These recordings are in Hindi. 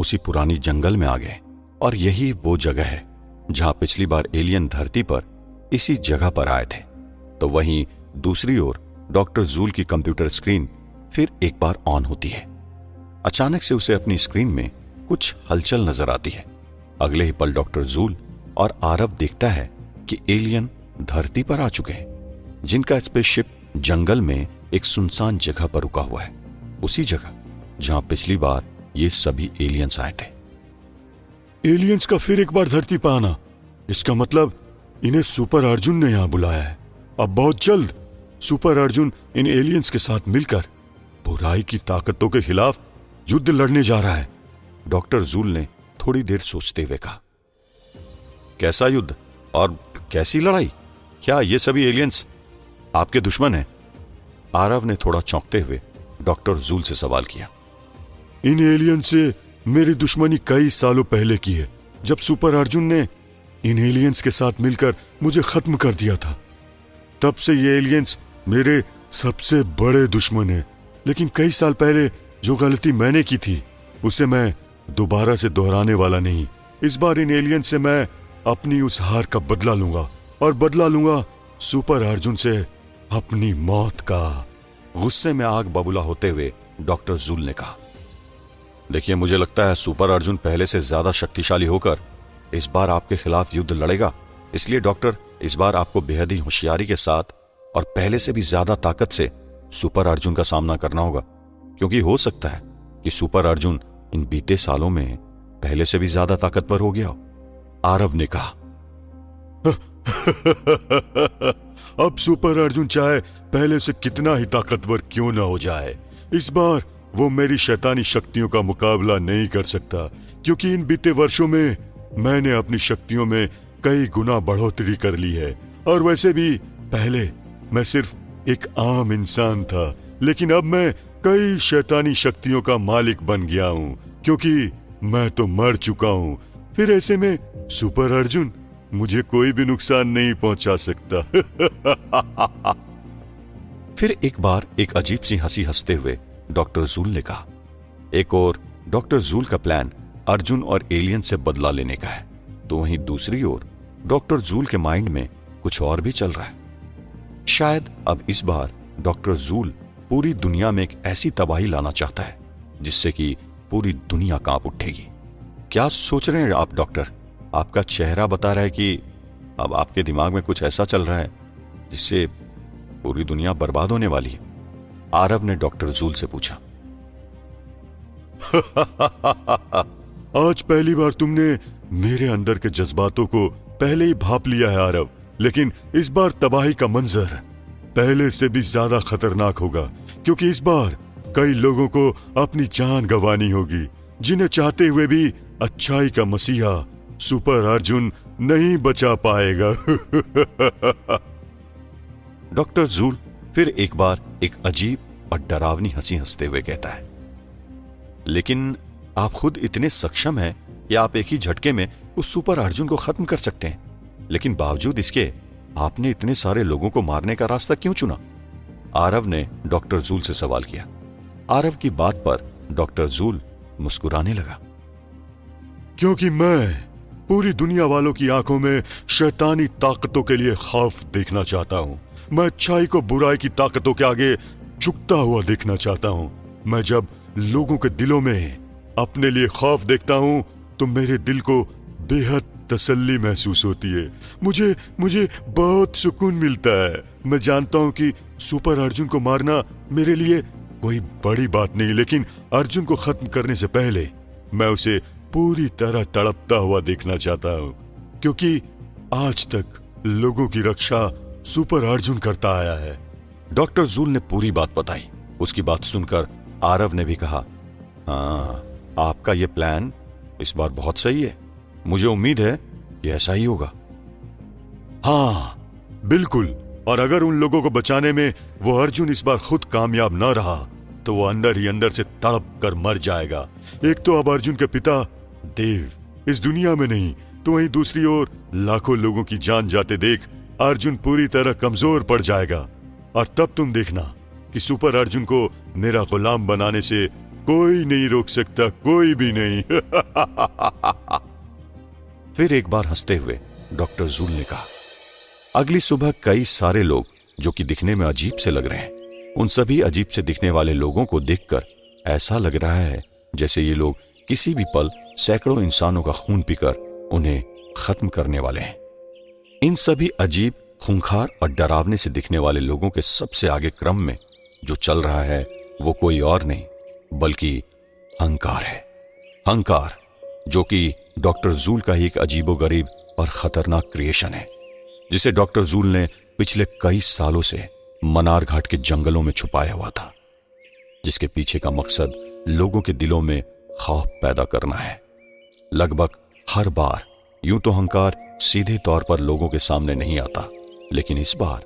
उसी पुरानी जंगल में आ गए और यही वो जगह है जहां पिछली बार एलियन धरती पर इसी जगह पर आए थे। तो वहीं दूसरी ओर डॉक्टर जूल की कंप्यूटर स्क्रीन फिर एक बार ऑन होती है। अचानक से उसे अपनी स्क्रीन में कुछ हलचल नजर आती है। अगले ही पल डॉक्टर जूल और आरव देखता है कि एलियन धरती पर आ चुके हैं, जिनका स्पेसशिप जंगल में एक सुनसान जगह पर रुका हुआ है, उसी जगह जहां पिछली बार ये सभी एलियंस आए थे। एलियंस का फिर एक बार धरती पर आना, इसका मतलब इन्हें सुपर अर्जुन ने यहां बुलाया है। अब बहुत जल्द सुपर अर्जुन इन एलियंस के साथ मिलकर बुराई की ताकतों के खिलाफ युद्ध लड़ने जा रहा है। डॉक्टर जूल ने थोड़ी देर सोचते हुए कहा, कैसा युद्ध और कैसी लड़ाई? क्या ये सभी एलियंस आपके दुश्मन हैं? आरव ने थोड़ा चौंकते हुए डॉक्टर जूल से सवाल किया। इन एलियन से मेरी दुश्मनी कई सालों पहले की है, जब सुपर अर्जुन ने इन एलियंस के साथ मिलकर मुझे खत्म कर दिया था। तब से ये एलियंस मेरे सबसे बड़े दुश्मन हैं। लेकिन कई साल पहले जो गलती मैंने की थी उसे मैं दोबारा से दोहराने वाला नहीं। इस बार इन एलियंस से मैं अपनी उस हार का बदला लूंगा और बदला लूंगा सुपर अर्जुन से अपनी मौत का। गुस्से में आग बबूला होते हुए डॉक्टर जूल ने कहा, देखिए, मुझे लगता है सुपर अर्जुन पहले से ज्यादा शक्तिशाली होकर इस बार आपके खिलाफ युद्ध लड़ेगा। इसलिए डॉक्टर, इस बार आपको बेहद ही होशियारी के साथ और पहले से भी ज्यादा ताकत से सुपर अर्जुन का सामना करना होगा, क्योंकि हो सकता है कि सुपर अर्जुन इन बीते सालों में पहले से भी ज्यादा ताकतवर हो गया हो। आरव ने कहा, अब सुपर अर्जुन चाहे पहले से कितना ही ताकतवर क्यों ना हो जाए, इस बार वो मेरी शैतानी शक्तियों का मुकाबला नहीं कर सकता, क्योंकि इन बीते वर्षों में मैंने अपनी शक्तियों में कई गुना बढ़ोतरी कर ली है। और वैसे भी पहले मैं सिर्फ एक आम इंसान था, लेकिन अब मैं कई शैतानी शक्तियों का मालिक बन गया हूं, क्योंकि मैं तो मर चुका हूं। फिर ऐसे में सुपर अर्जुन मुझे कोई भी नुकसान नहीं पहुंचा सकता। फिर एक बार एक अजीब सी हंसी हंसते हुए डॉक्टर जूल ने कहा, एक और डॉक्टर जूल का प्लान अर्जुन और एलियन से बदला लेने का है, तो वहीं दूसरी ओर डॉक्टर जूल के माइंड में कुछ और भी चल रहा है। शायद अब इस बार डॉक्टर जूल पूरी दुनिया में एक ऐसी तबाही लाना चाहता है जिससे कि पूरी दुनिया कांप उठेगी। क्या सोच रहे हैं आप डॉक्टर? आपका चेहरा बता रहा है कि अब आपके दिमाग में कुछ ऐसा चल रहा है जिससे पूरी दुनिया बर्बाद होने वाली है। आरव ने डॉक्टर जूल से पूछा। आज पहली बार तुमने मेरे अंदर के जज्बातों को पहले ही भांप लिया है आरव, लेकिन इस बार तबाही का मंजर पहले से भी ज्यादा खतरनाक होगा, क्योंकि इस बार कई लोगों को अपनी जान गंवानी होगी, जिन्हें चाहते हुए भी अच्छाई का मसीहा सुपर अर्जुन नहीं बचा पाएगा। डॉक्टर जूल फिर एक बार एक अजीब और डरावनी हंसी हंसते हुए कहता है, लेकिन आप खुद इतने सक्षम हैं कि आप एक ही झटके में उस सुपर अर्जुन को खत्म कर सकते हैं, लेकिन बावजूद इसके आपने इतने सारे लोगों को मारने का रास्ता क्यों चुना? आरव ने डॉक्टर जूल से सवाल किया। आरव की बात पर डॉक्टर जूल मुस्कुराने लगा, क्योंकि मैं पूरी दुनिया वालों की आंखों में शैतानी ताकतों के लिए खौफ देखना चाहता हूं। मैं अच्छाई को बुराई की ताकतों के आगे झुकता हुआ देखना चाहता हूं। मैं जब लोगों के दिलों में अपने लिए खौफ देखता हूं तो मेरे दिल को बेहद तसल्ली महसूस होती है। मुझे बहुत सुकून मिलता है। मैं जानता हूं कि सुपर अर्जुन को मारना मेरे लिए कोई बड़ी बात नहीं, लेकिन अर्जुन को खत्म करने से पहले मैं उसे पूरी तरह तड़पता हुआ देखना चाहता हूं, क्योंकि आज तक लोगों की रक्षा सुपर अर्जुन करता आया है। डॉक्टर जूल ने पूरी बात बताई। उसकी बात सुनकर आरव ने भी कहा, हाँ, आपका यह प्लान इस बार बहुत सही है। मुझे उम्मीद है कि ऐसा ही होगा। हाँ, बिल्कुल। और अगर उन लोगों को बचाने में वो अर्जुन इस बार खुद कामयाब न रहा तो वो अंदर ही अंदर से तड़प कर मर जाएगा। एक तो अब अर्जुन के पिता देव इस दुनिया में नहीं, तो वहीं दूसरी ओर लाखों लोगों की जान जाते देख अर्जुन पूरी तरह कमजोर पड़ जाएगा। और तब तुम देखना कि सुपर अर्जुन को मेरा गुलाम बनाने से कोई नहीं रोक सकता, कोई भी नहीं। फिर एक बार हंसते हुए डॉक्टर जूल ने कहा, अगली सुबह कई सारे लोग जो कि दिखने में अजीब से लग रहे हैं, उन सभी अजीब से दिखने वाले लोगों को देखकर ऐसा लग रहा है जैसे ये लोग किसी भी पल सैकड़ों इंसानों का खून पीकर उन्हें खत्म करने वाले हैं। इन सभी अजीब, खूंखार और डरावने से दिखने वाले लोगों के सबसे आगे क्रम में जो चल रहा है वो कोई और नहीं बल्कि हंकार है। हंकार, जो कि डॉक्टर जूल का ही एक अजीबोगरीब और खतरनाक क्रिएशन है, जिसे डॉक्टर जूल ने पिछले कई सालों से मनार घाट के जंगलों में छुपाया हुआ था, जिसके पीछे का मकसद लोगों के दिलों में खौफ पैदा करना है। लगभग हर बार यूं तो हंकार सीधे तौर पर लोगों के सामने नहीं आता, लेकिन इस बार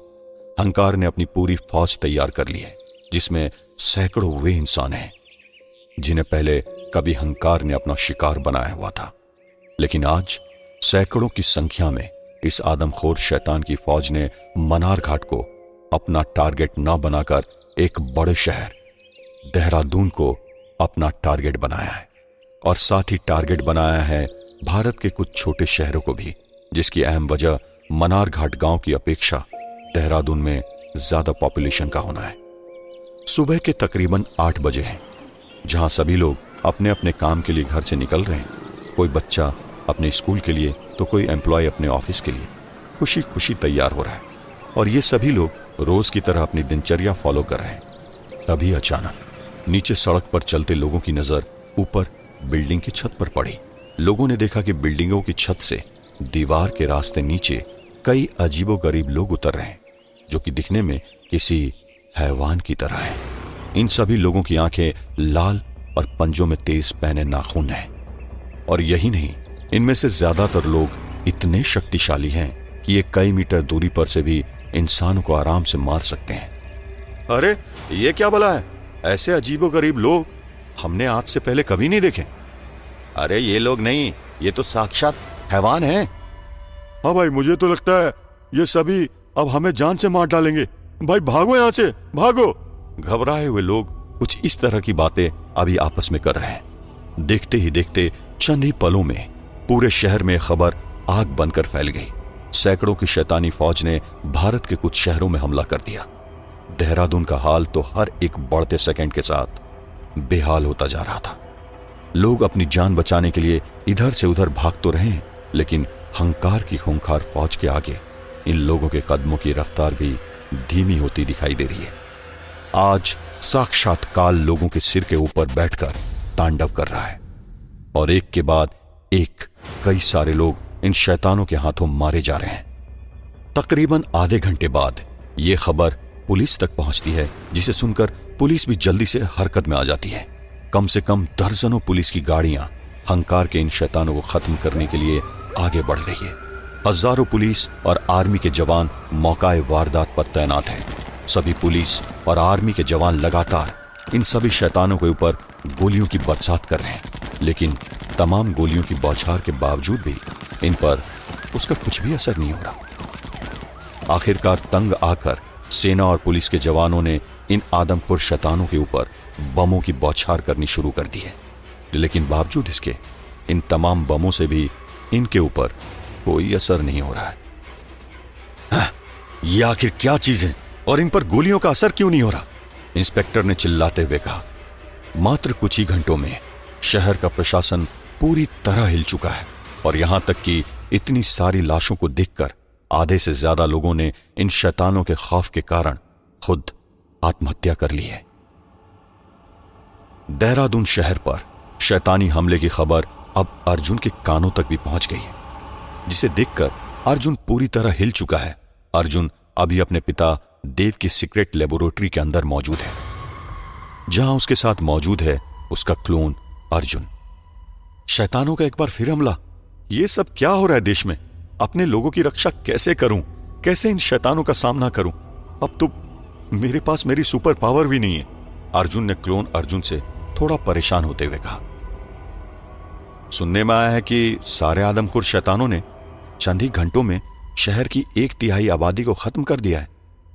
हंकार ने अपनी पूरी फौज तैयार कर ली है, जिसमें सैकड़ों वे इंसान हैं जिन्हें पहले कभी हंकार ने अपना शिकार बनाया हुआ था। लेकिन आज सैकड़ों की संख्या में इस आदमखोर शैतान की फौज ने मनार घाट को अपना टारगेट न बनाकर एक बड़े शहर देहरादून को अपना टारगेट बनाया है, और साथ ही टारगेट बनाया है भारत के कुछ छोटे शहरों को भी, जिसकी अहम वजह मनार घाट गांव की अपेक्षा देहरादून में ज्यादा पॉपुलेशन का होना है। सुबह के तकरीबन 8 बजे हैं, जहां सभी लोग अपने अपने काम के लिए घर से निकल रहे हैं। कोई बच्चा अपने स्कूल के लिए तो कोई एम्प्लॉय अपने ऑफिस के लिए खुशी खुशी तैयार हो रहा है, और ये सभी लोग रोज की तरह अपनी दिनचर्या फॉलो कर रहे हैं। तभी अचानक नीचे सड़क पर चलते लोगों की नजर ऊपर बिल्डिंग की छत पर पड़ी। लोगों ने देखा कि बिल्डिंगों की छत से दीवार के रास्ते नीचे कई अजीबोगरीब लोग उतर रहे हैं, जो कि दिखने में किसी हैवान की तरह है। इन सभी लोगों की आंखें लाल और पंजों में तेज पैने नाखून हैं, और यही नहीं, इनमें से ज्यादातर लोग इतने शक्तिशाली हैं कि ये कई मीटर दूरी पर से भी इंसानों को आराम से मार सकते हैं। अरे ये क्या भला है? ऐसे अजीबोगरीब लोग हमने आज से पहले कभी नहीं देखे। अरे ये लोग नहीं, ये तो साक्षात हैवान हैं। हाँ भाई, मुझे तो लगता है ये सभी अब हमें जान से मार डालेंगे। भाई भागो यहाँ से, भागो। घबराए हुए लोग कुछ इस तरह की बातें अभी आपस में कर रहे हैं। देखते ही देखते चंद ही पलों में पूरे शहर में खबर आग बनकर फैल गई। सैकड़ों की शैतानी फौज ने भारत के कुछ शहरों में हमला कर दिया। देहरादून का हाल तो हर एक बढ़ते सेकंड के साथ बेहाल होता जा रहा था। लोग अपनी जान बचाने के लिए इधर से उधर भाग तो रहे हैं, लेकिन हंकार की खूंखार फौज के आगे इन लोगों के कदमों की रफ्तार भी धीमी होती दिखाई दे रही है। आज साक्षात काल लोगों के सिर के ऊपर बैठकर तांडव कर रहा है, और एक के बाद एक कई सारे लोग इन शैतानों के हाथों मारे जा रहे हैं। तकरीबन आधे घंटे बाद यह खबर पुलिस तक पहुंचती है, जिसे सुनकर पुलिस भी जल्दी से हरकत में आ जाती है। कम से कम दर्जनों पुलिस की गाड़ियां हंकार के इन शैतानों को खत्म करने के लिए आगे बढ़ रही है। हजारों पुलिस और आर्मी के जवान मौकाए वारदात पर तैनात हैं। सभी पुलिस और आर्मी के जवान लगातार इन सभी शैतानों के ऊपर गोलियों की बरसात कर रहे हैं, लेकिन तमाम गोलियों की बौछार के बावजूद भी इन पर उसका कुछ भी असर नहीं हो रहा। आखिरकार तंग आकर सेना और पुलिस के जवानों ने इन आदमखोर शैतानों के ऊपर बमों की बौछार करनी शुरू कर दी है, लेकिन बावजूद इसके इन तमाम बमों से भी इनके ऊपर कोई असर नहीं हो रहा है। हाँ, ये आखिर क्या चीज है और इन पर गोलियों का असर क्यों नहीं हो रहा? इंस्पेक्टर ने चिल्लाते हुए कहा। मात्र कुछ ही घंटों में शहर का प्रशासन पूरी तरह हिल चुका है, और यहां तक कि इतनी सारी लाशों को देखकर आधे से ज्यादा लोगों ने इन शैतानों के खौफ के कारण खुद आत्महत्या कर ली है। देहरादून शहर पर शैतानी हमले की खबर अब अर्जुन के कानों तक भी पहुंच गई है, जिसे देखकर अर्जुन पूरी तरह हिल चुका है। अर्जुन अभी अपने पिता देव की सीक्रेट लेबोरेटरी के अंदर मौजूद है, जहां उसके साथ मौजूद है उसका क्लोन अर्जुन। शैतानों का एक बार फिर हमला। ये सब क्या हो रहा है देश में? अपने लोगों की रक्षा कैसे करूं? कैसे इन शैतानों का सामना करूं? अब तो मेरे पास मेरी सुपर पावर भी नहीं है। अर्जुन ने क्लोन अर्जुन से थोड़ा परेशान होते हुए कहा। सुनने में आया है कि सारे आदमखोर शैतानों ने चंद ही घंटों में शहर की 1/3 आबादी को खत्म कर दिया है,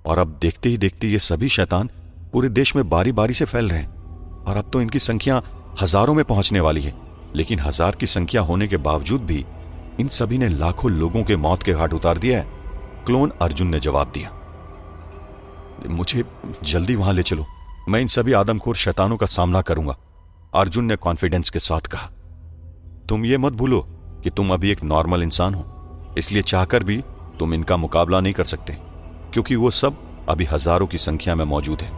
और अब देखते ही देखते ये सभी शैतान पूरे देश में बारी बारी से फैल रहे हैं। और अब तो इनकी संख्या हजारों में पहुंचने वाली है। लेकिन 1000 की संख्या होने के बावजूद भी इन सभी ने लाखों लोगों के मौत के घाट उतार दिया है। क्लोन अर्जुन ने जवाब दिया, मुझे जल्दी वहां ले चलो, मैं इन सभी आदमखोर शैतानों का सामना करूंगा। अर्जुन ने कॉन्फिडेंस के साथ कहा, तुम ये मत भूलो कि तुम अभी एक नॉर्मल इंसान हो, इसलिए चाहकर भी तुम इनका मुकाबला नहीं कर सकते, क्योंकि वो सब अभी हजारों की संख्या में मौजूद है।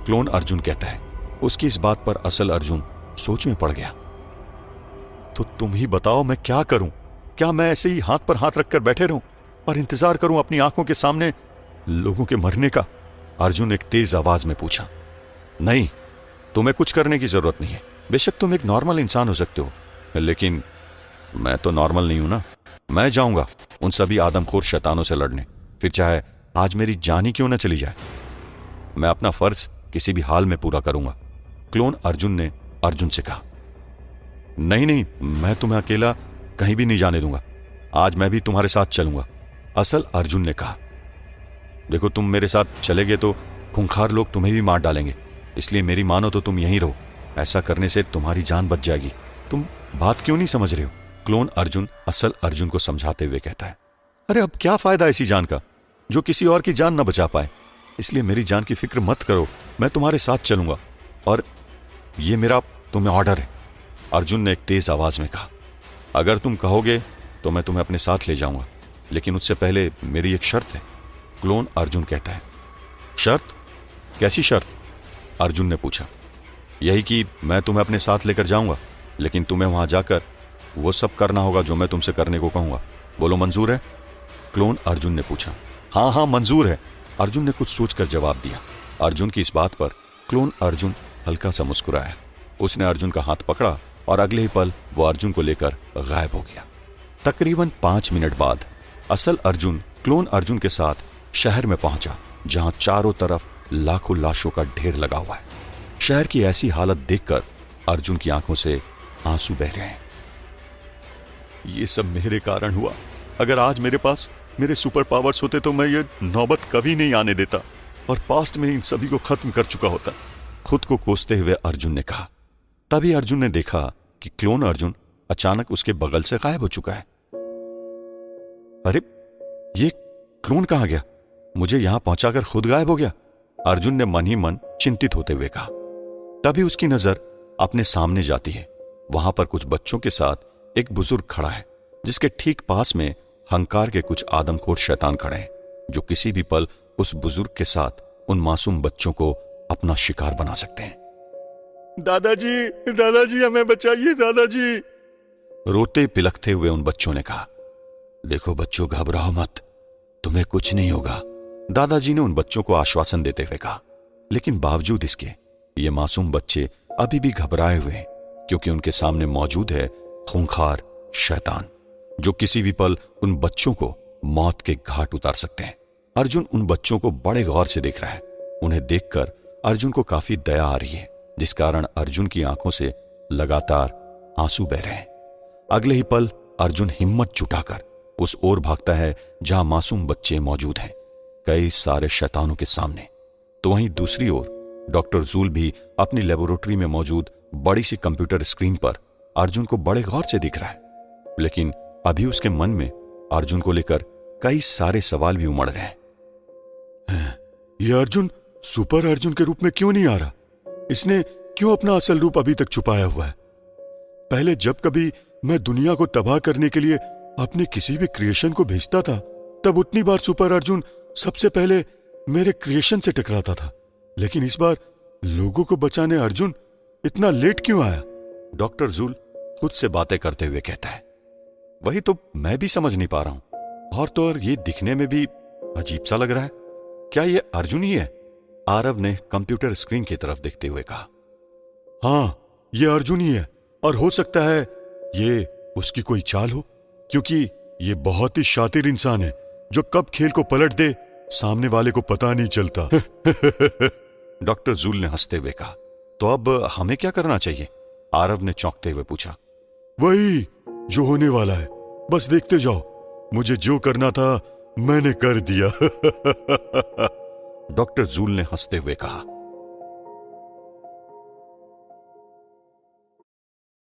क्लोन अर्जुन कहता है। उसकी इस बात पर असल अर्जुन सोच में पड़ गया। तो तुम ही बताओ मैं क्या करूं? क्या मैं ऐसे ही हाथ पर हाथ रखकर बैठे रहूं और इंतजार करूं अपनी आंखों के सामने लोगों के मरने का? अर्जुन एक तेज आवाज में पूछा। नहीं, तुम्हें कुछ करने की जरूरत नहीं है। बेशक तुम एक नॉर्मल इंसान हो सकते हो, लेकिन मैं तो नॉर्मल नहीं हूं ना। मैं जाऊंगा उन सभी आदमखोर शैतानों से लड़ने, फिर चाहे आज मेरी जान ही क्यों न चली जाए। मैं अपना फर्ज किसी भी हाल में पूरा करूंगा। क्लोन अर्जुन ने अर्जुन से कहा। नहीं नहीं, मैं तुम्हें अकेला कहीं भी नहीं जाने दूंगा, आज मैं भी तुम्हारे साथ चलूंगा, असल अर्जुन ने कहा। देखो, तुम मेरे साथ चले गए तो खूंखार लोग तुम्हें भी मार डालेंगे, इसलिए मेरी मानो तो तुम यहीं रहो। ऐसा करने से तुम्हारी जान बच जाएगी। तुम बात क्यों नहीं समझ रहे हो? क्लोन अर्जुन असल अर्जुन को समझाते हुए कहता है। अरे अब क्या फायदा ऐसी जान का जो किसी और की जान न बचा पाए, इसलिए मेरी जान की फिक्र मत करो, मैं तुम्हारे साथ चलूंगा और ये मेरा तुम्हें ऑर्डर है। अर्जुन ने एक तेज आवाज में कहा। अगर तुम कहोगे तो मैं तुम्हें अपने साथ ले जाऊंगा, लेकिन उससे पहले मेरी एक शर्त है। क्लोन अर्जुन कहता है। शर्त? कैसी शर्त? अर्जुन ने पूछा। यही कि मैं तुम्हें अपने साथ लेकर जाऊंगा, लेकिन तुम्हें वहां जाकर वो सब करना होगा जो मैं तुमसे करने को कहूंगा। बोलो, मंजूर है? क्लोन अर्जुन ने पूछा। हाँ हाँ, मंजूर है, अर्जुन ने कुछ सोचकर जवाब दिया। अर्जुन की इस बात पर क्लोन अर्जुन हल्का सा मुस्कुराया। उसने अर्जुन का हाथ पकड़ा और अगले ही पल वो अर्जुन को लेकर गायब हो गया। तकरीबन 5 मिनट बाद असल अर्जुन क्लोन अर्जुन के साथ शहर में पहुंचा, जहां चारों तरफ लाखों लाशों का ढेर लगा हुआ है। शहर की ऐसी हालत देखकर अर्जुन की आंखों से आंसू बह रहे हैं। ये सब मेरे कारण हुआ। अगर आज मेरे पास मेरे सुपर पावर्स होते तो मैं ये नौबत कभी नहीं आने देता और पास्ट में इन सभी को खत्म कर चुका होता, खुद को कोसते हुए अर्जुन ने कहा। तभी अर्जुन ने देखा कि क्लोन अर्जुन अचानक उसके बगल से गायब हो चुका है। अरे, ये क्लोन कहां गया? मुझे यहां पहुंचाकर खुद गायब हो गया, अर्जुन ने मन ही मन चिंतित होते हुए कहा। तभी उसकी नजर अपने सामने जाती है। वहां पर कुछ बच्चों के साथ एक बुजुर्ग खड़ा है, जिसके ठीक पास में हंकार के कुछ आदमखोर शैतान खड़े हैं, जो किसी भी पल उस बुजुर्ग के साथ उन मासूम बच्चों को अपना शिकार बना सकते हैं। दादाजी, दादाजी हमें बचाइए दादाजी, रोते पिलखते हुए उन बच्चों ने कहा। देखो बच्चों, घबराओ मत, तुम्हें कुछ नहीं होगा, दादाजी ने उन बच्चों को आश्वासन देते हुए कहा। लेकिन बावजूद इसके ये मासूम बच्चे अभी भी घबराए हुए हैं, क्योंकि उनके सामने मौजूद है खूंखार शैतान, जो किसी भी पल उन बच्चों को मौत के घाट उतार सकते हैं। अर्जुन उन बच्चों को बड़े गौर से देख रहा है। उन्हें देखकर अर्जुन को काफी दया आ रही है, जिस कारण अर्जुन की आंखों से लगातार आंसू बह रहे हैं। अगले ही पल अर्जुन हिम्मत जुटाकर उस ओर भागता है जहां मासूम बच्चे मौजूद हैं, कई सारे शैतानों के सामने। तो वहीं दूसरी ओर डॉक्टर जूल भी अपनी लेबोरेटरी में मौजूद बड़ी सी कंप्यूटर स्क्रीन पर अर्जुन को बड़े गौर से देख रहा है। लेकिन अभी उसके मन में अर्जुन को लेकर कई सारे सवाल भी उमड़ रहे हैं। ये अर्जुन सुपर अर्जुन के रूप में क्यों नहीं आ रहा? इसने क्यों अपना असल रूप अभी तक छुपाया हुआ है? पहले जब कभी मैं दुनिया को तबाह करने के लिए अपने किसी भी क्रिएशन को भेजता था, तब उतनी बार सुपर अर्जुन सबसे पहले मेरे क्रिएशन से टकराता था। लेकिन इस बार लोगों को बचाने अर्जुन इतना लेट क्यों आया? डॉक्टर जूल खुद से बातें करते हुए कहता है। वही तो मैं भी समझ नहीं पा रहा हूं। और तो और ये दिखने में भी अजीब सा लग रहा है। क्या ये अर्जुन ही है? आरव ने कंप्यूटर स्क्रीन की तरफ देखते हुए कहा। हाँ, ये अर्जुन ही है, और हो सकता है ये उसकी कोई चाल हो, क्योंकि ये बहुत ही शातिर इंसान है, जो कब खेल को पलट दे सामने वाले को पता नहीं चलता। डॉक्टर जूल ने हंसते हुए कहा। तो अब हमें क्या करना चाहिए? आरव ने चौंकते हुए पूछा। वही जो होने वाला है, बस देखते जाओ। मुझे जो करना था मैंने कर दिया। डॉक्टर जूल ने हंसते हुए कहा।